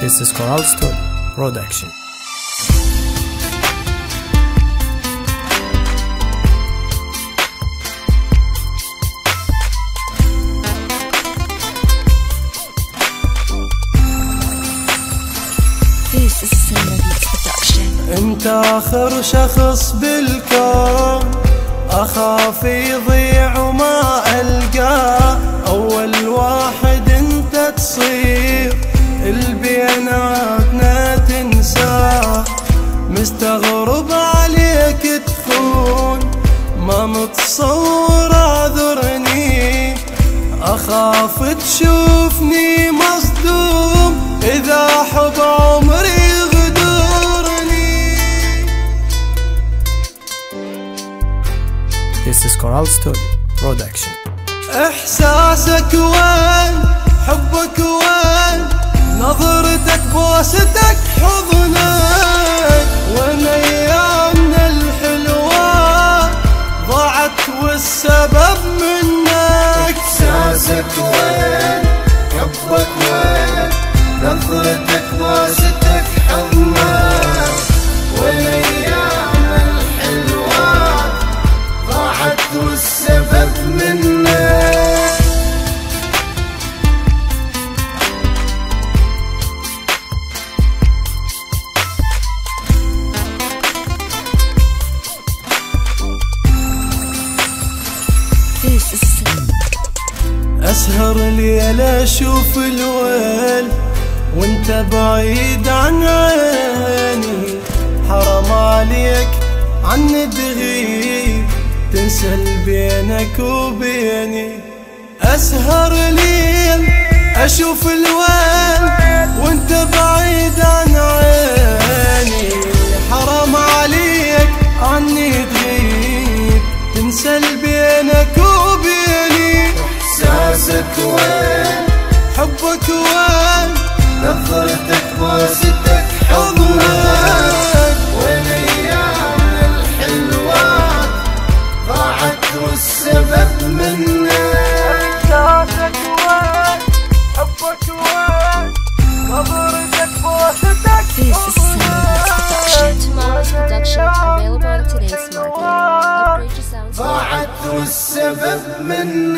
This is Coral Studio Production. This is Cinema Beats Production. انت اخر شخص بالكون اخاف يضيع وما القاه، اول واحد انت تصير البيناتنا تنساه، مستغرب عليك تخون ما متصور اعذرني، اخاف تشوفني مصدوم اذا حب عمري غدرني. This is Coral Studio Production. احساسك وين؟ حبك وين؟ نظرتك بوستك حضنك، وين ايامنا الحلوة ضاعت والسبب منك. احساسك وين؟ حبك وين؟ نظرتك بوستك حضنك، وين ايامنا الحلوة ضاعت والسبب منك. أسهر ليل أشوف الويل وانت بعيد عن عيني، حرام عليك عني تغيب تنسى بينك وبيني. أسهر ليل أشوف الويل وانت بعيد عن عيني، حرام عليك عني تغيب تنسى بينك وبيني. احساسك وين؟ حبك وين؟ نظرتك بوستك حضنك، وين ايامنا الحلوة ضاعت والسبب منك. احساسك وين؟ حبك وين؟ نظرتك بوستك This is Cinema Beats Production. Tomorrow's production available on today's market. Upgrade your sound. ضاعت والسبب منك.